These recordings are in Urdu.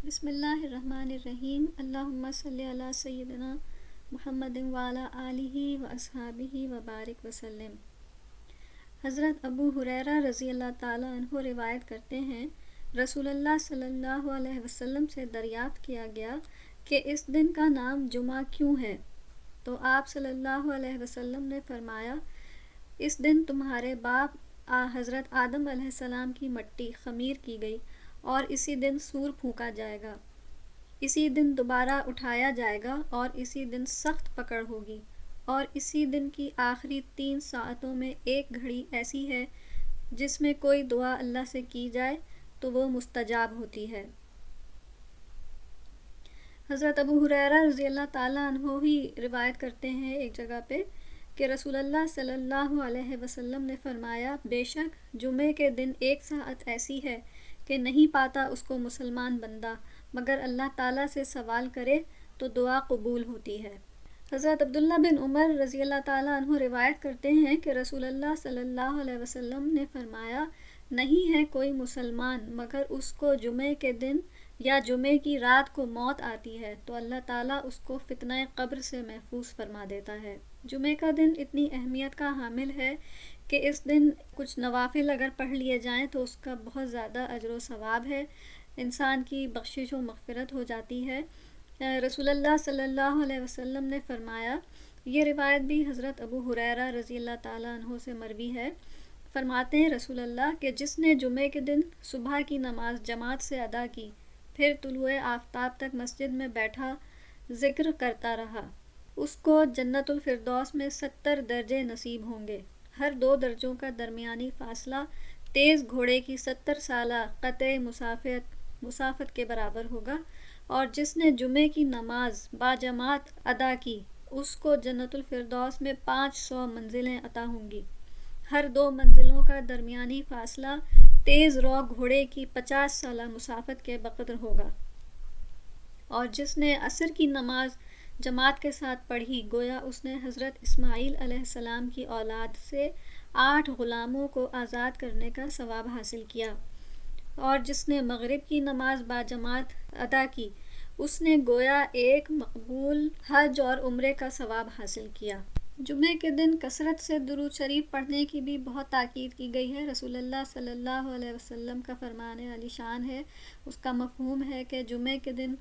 بسم اللہ الرحمن الرحیم۔ اللہم صلی علی سیدنا محمد وعلی آلہ و اصحابہ وبارک وسلم۔ حضرت ابو ہریرہ رضی اللہ تعالیٰ عنہ روایت کرتے ہیں، رسول اللہ صلی اللہ علیہ وسلم سے دریافت کیا گیا کہ اس دن کا نام جمعہ کیوں ہے؟ تو آپ صلی اللہ علیہ وسلم نے فرمایا، اس دن تمہارے باپ حضرت آدم علیہ السلام کی مٹی خمیر کی گئی اور اسی دن سور پھونکا جائے گا، اسی دن دوبارہ اٹھایا جائے گا اور اسی دن سخت پکڑ ہوگی، اور اسی دن کی آخری 3 ساعتوں میں ایک گھڑی ایسی ہے جس میں کوئی دعا اللہ سے کی جائے تو وہ مستجاب ہوتی ہے۔ حضرت ابو ہریرہ رضی اللہ تعالیٰ عنہ ہی روایت کرتے ہیں ایک جگہ پہ کہ رسول اللہ صلی اللہ علیہ وسلم نے فرمایا، بے شک جمعے کے دن 1 ساعت ایسی ہے کہ نہیں پاتا اس کو مسلمان بندہ مگر اللہ تعالیٰ سے سوال کرے تو دعا قبول ہوتی ہے۔ حضرت عبداللہ بن عمر رضی اللہ تعالیٰ عنہ روایت کرتے ہیں کہ رسول اللہ صلی اللہ علیہ وسلم نے فرمایا، نہیں ہے کوئی مسلمان مگر اس کو جمعے کے دن یا جمعے کی رات کو موت آتی ہے تو اللہ تعالیٰ اس کو فتنہ قبر سے محفوظ فرما دیتا ہے۔ جمعے کا دن اتنی اہمیت کا حامل ہے کہ اس دن کچھ نوافل اگر پڑھ لیے جائیں تو اس کا بہت زیادہ اجر و ثواب ہے، انسان کی بخشش و مغفرت ہو جاتی ہے۔ رسول اللہ صلی اللہ علیہ وسلم نے فرمایا، یہ روایت بھی حضرت ابو ہریرہ رضی اللہ تعالیٰ عنہ سے مروی ہے، فرماتے ہیں رسول اللہ کہ جس نے جمعے کے دن صبح کی نماز جماعت سے ادا کی، پھر طلوع آفتاب تک مسجد میں بیٹھا ذکر کرتا رہا، اس کو جنت الفردوس میں 70 درجے نصیب ہوں گے۔ ہر 2 درجوں کا درمیانی فاصلہ تیز گھوڑے کی 70 سالہ قطع مسافت کے برابر ہوگا، اور جس نے جمعے کی نماز باجماعت ادا کی اس کو جنت الفردوس میں 500 منزلیں عطا ہوں گی۔ ہر 2 منزلوں کا درمیانی فاصلہ تیز رو گھوڑے کی 50 سالہ مسافت کے بقدر ہوگا، اور جس نے عصر کی نماز جماعت کے ساتھ پڑھی گویا اس نے حضرت اسماعیل علیہ السلام کی اولاد سے 8 غلاموں کو آزاد کرنے کا ثواب حاصل کیا، اور جس نے مغرب کی نماز باجماعت ادا کی اس نے گویا ایک مقبول حج اور عمرے کا ثواب حاصل کیا۔ جمعے کے دن کثرت سے درود شریف پڑھنے کی بھی بہت تاکید کی گئی ہے۔ رسول اللہ صلی اللہ علیہ وسلم کا فرمان عالی شان ہے، اس کا مفہوم ہے کہ جمعے کے دن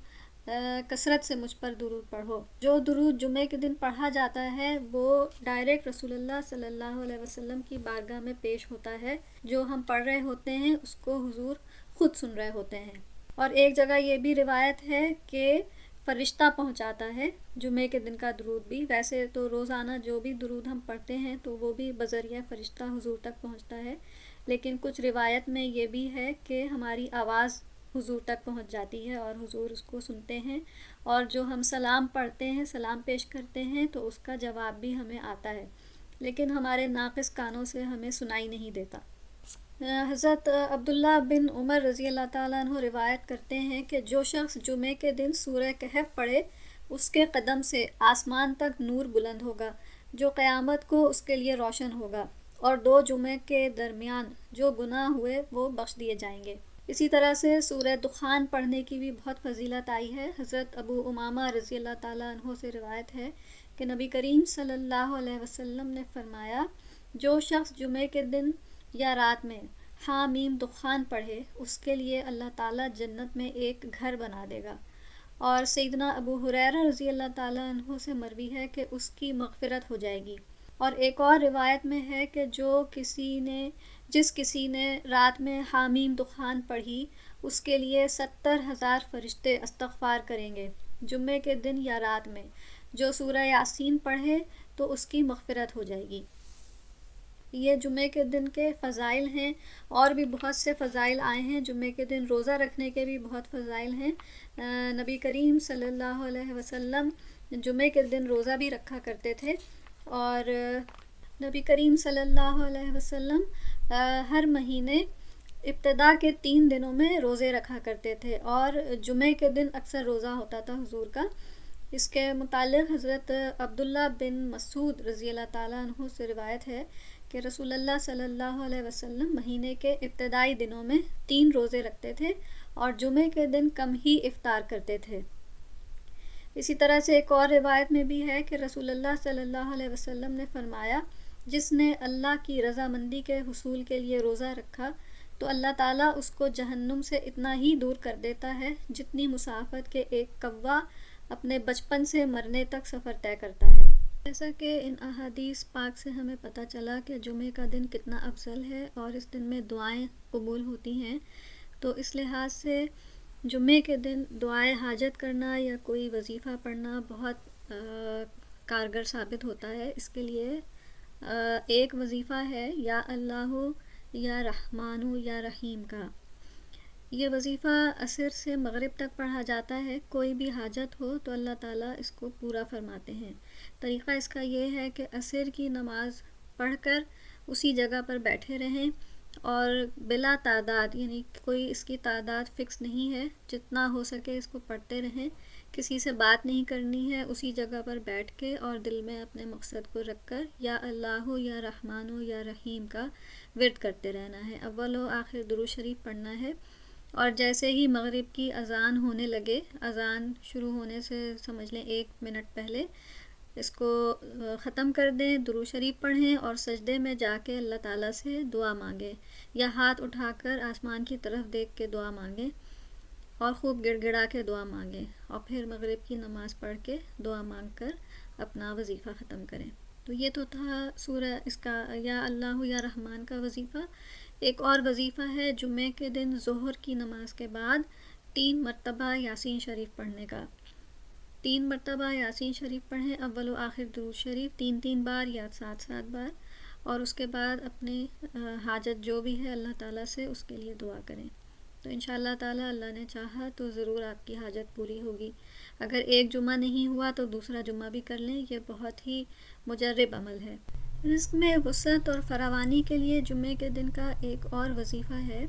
کثرت سے مجھ پر درود پڑھو۔ جو درود جمعے کے دن پڑھا جاتا ہے وہ ڈائریکٹ رسول اللہ صلی اللہ علیہ وسلم کی بارگاہ میں پیش ہوتا ہے، جو ہم پڑھ رہے ہوتے ہیں اس کو حضور خود سن رہے ہوتے ہیں۔ اور ایک جگہ یہ بھی روایت ہے کہ فرشتہ پہنچاتا ہے جمعے کے دن کا درود بھی، ویسے تو روزانہ جو بھی درود ہم پڑھتے ہیں تو وہ بھی بذریعہ فرشتہ حضور تک پہنچتا ہے، لیکن کچھ روایت میں یہ بھی ہے کہ ہماری آواز حضور تک پہنچ جاتی ہے اور حضور اس کو سنتے ہیں، اور جو ہم سلام پڑھتے ہیں، سلام پیش کرتے ہیں تو اس کا جواب بھی ہمیں آتا ہے، لیکن ہمارے ناقص کانوں سے ہمیں سنائی نہیں دیتا۔ حضرت عبداللہ بن عمر رضی اللہ تعالیٰ عنہ روایت کرتے ہیں کہ جو شخص جمعے کے دن سورہ کہف پڑھے اس کے قدم سے آسمان تک نور بلند ہوگا جو قیامت کو اس کے لیے روشن ہوگا، اور 2 جمعے کے درمیان جو گناہ ہوئے وہ بخش دیے جائیں گے۔ اسی طرح سے سورہ دخان پڑھنے کی بھی بہت فضیلت آئی ہے۔ حضرت ابو امامہ رضی اللہ تعالیٰ عنہ سے روایت ہے کہ نبی کریم صلی اللہ علیہ وسلم نے فرمایا، جو شخص جمعے کے دن یا رات میں حامیم دخان پڑھے اس کے لیے اللہ تعالیٰ جنت میں ایک گھر بنا دے گا، اور سیدنا ابو ہریرہ رضی اللہ تعالیٰ عنہ سے مروی ہے کہ اس کی مغفرت ہو جائے گی۔ اور ایک اور روایت میں ہے کہ جس کسی نے رات میں حامیم دخان پڑھی اس کے لیے 70,000 فرشتے استغفار کریں گے جمعے کے دن یا رات میں۔ جو سورہ یاسین پڑھے تو اس کی مغفرت ہو جائے گی۔ یہ جمعے کے دن کے فضائل ہیں، اور بھی بہت سے فضائل آئے ہیں۔ جمعے کے دن روزہ رکھنے کے بھی بہت فضائل ہیں۔ نبی کریم صلی اللہ علیہ وسلم جمعے کے دن روزہ بھی رکھا کرتے تھے، اور نبی کریم صلی اللہ علیہ وسلم ہر مہینے ابتدا کے 3 دنوں میں روزے رکھا کرتے تھے، اور جمعے کے دن اکثر روزہ ہوتا تھا حضور کا۔ اس کے متعلق حضرت عبداللہ بن مسعود رضی اللہ تعالیٰ عنہ سے روایت ہے کہ رسول اللہ صلی اللہ علیہ وسلم مہینے کے ابتدائی دنوں میں 3 روزے رکھتے تھے، اور جمعے کے دن کم ہی افطار کرتے تھے۔ اسی طرح سے ایک اور روایت میں بھی ہے کہ رسول اللہ صلی اللہ علیہ وسلم نے فرمایا، جس نے اللہ کی رضامندی کے حصول کے لیے روزہ رکھا تو اللہ تعالیٰ اس کو جہنم سے اتنا ہی دور کر دیتا ہے جتنی مسافت کے ایک کوا اپنے بچپن سے مرنے تک سفر طے کرتا ہے۔ جیسا کہ ان احادیث پاک سے ہمیں پتہ چلا کہ جمعے کا دن کتنا افضل ہے اور اس دن میں دعائیں قبول ہوتی ہیں، تو اس لحاظ سے جمعے کے دن دعائے حاجت کرنا یا کوئی وظیفہ پڑھنا بہت کارگر ثابت ہوتا ہے۔ اس کے لیے ایک وظیفہ ہے یا اللہ یا رحمان یا رحیم کا۔ یہ وظیفہ عصر سے مغرب تک پڑھا جاتا ہے۔ کوئی بھی حاجت ہو تو اللہ تعالیٰ اس کو پورا فرماتے ہیں۔ طریقہ اس کا یہ ہے کہ عصر کی نماز پڑھ کر اسی جگہ پر بیٹھے رہیں اور بلا تعداد، یعنی کوئی اس کی تعداد فکس نہیں ہے، جتنا ہو سکے اس کو پڑھتے رہیں، کسی سے بات نہیں کرنی ہے، اسی جگہ پر بیٹھ کے اور دل میں اپنے مقصد کو رکھ کر یا اللہ یا رحمان یا رحیم کا ورد کرتے رہنا ہے۔ اول و آخر درود شریف پڑھنا ہے، اور جیسے ہی مغرب کی اذان ہونے لگے، اذان شروع ہونے سے سمجھ لیں 1 منٹ پہلے، اس کو ختم کر دیں، درود شریف پڑھیں اور سجدے میں جا کے اللہ تعالیٰ سے دعا مانگیں یا ہاتھ اٹھا کر آسمان کی طرف دیکھ کے دعا مانگیں اور خوب گڑ گڑا کے دعا مانگیں، اور پھر مغرب کی نماز پڑھ کے دعا مانگ کر اپنا وظیفہ ختم کریں۔ تو یہ تو تھا سورہ اس کا یا اللہ یا رحمان کا وظیفہ۔ ایک اور وظیفہ ہے جمعے کے دن ظہر کی نماز کے بعد 3 مرتبہ یاسین شریف پڑھنے کا۔ 3 مرتبہ یاسین شریف پڑھیں، اول و آخر درود شریف 3 بار یا 7 بار، اور اس کے بعد اپنے حاجت جو بھی ہے اللہ تعالیٰ سے اس کے لیے دعا کریں۔ تو انشاءاللہ تعالیٰ اللہ نے چاہا تو ضرور آپ کی حاجت پوری ہوگی۔ اگر ایک جمعہ نہیں ہوا تو دوسرا جمعہ بھی کر لیں، یہ بہت ہی مجرب عمل ہے۔ رزق میں وسعت اور فراوانی کے لیے جمعے کے دن کا ایک اور وظیفہ ہے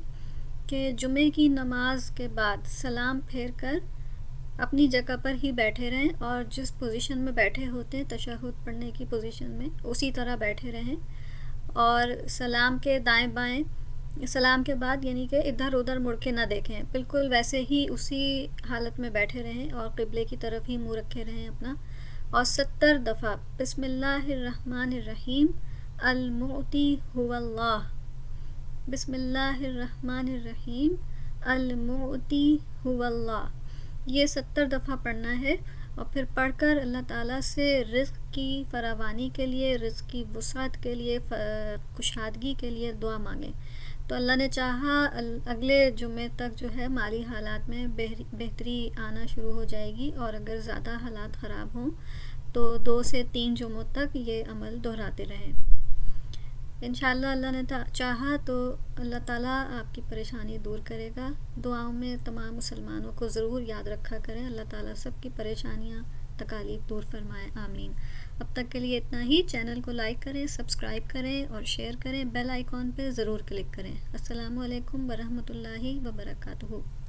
کہ جمعے کی نماز کے بعد سلام پھیر کر اپنی جگہ پر ہی بیٹھے رہیں اور جس پوزیشن میں بیٹھے ہوتے ہیں تشہد پڑھنے کی پوزیشن میں اسی طرح بیٹھے رہیں، اور سلام کے دائیں بائیں، سلام کے بعد یعنی کہ ادھر ادھر مڑ کے نہ دیکھیں، بالکل ویسے ہی اسی حالت میں بیٹھے رہیں اور قبلے کی طرف ہی منہ رکھے رہیں اپنا، اور 70 دفعہ بسم اللہ الرحمن الرحیم المعطی هو اللہ، بسم اللہ الرحمن الرحیم المعطی هو اللہ، یہ 70 دفعہ پڑھنا ہے، اور پھر پڑھ کر اللہ تعالیٰ سے رزق کی فراوانی کے لیے، رزق کی وسعت کے لیے، کشادگی کے لیے دعا مانگیں۔ تو اللہ نے چاہا اگلے جمعے تک جو ہے مالی حالات میں بہتری آنا شروع ہو جائے گی، اور اگر زیادہ حالات خراب ہوں تو 2 سے 3 جمعوں تک یہ عمل دہراتے رہیں۔ انشاءاللہ اللہ نے چاہا تو اللہ تعالیٰ آپ کی پریشانی دور کرے گا۔ دعاؤں میں تمام مسلمانوں کو ضرور یاد رکھا کریں، اللہ تعالیٰ سب کی پریشانیاں تکالیف دور فرمائے، آمین۔ اب تک کے لیے اتنا ہی۔ چینل کو لائک کریں، سبسکرائب کریں اور شیئر کریں، بیل آئیکن پہ ضرور کلک کریں۔ السلام علیکم ورحمۃ اللہ وبرکاتہ۔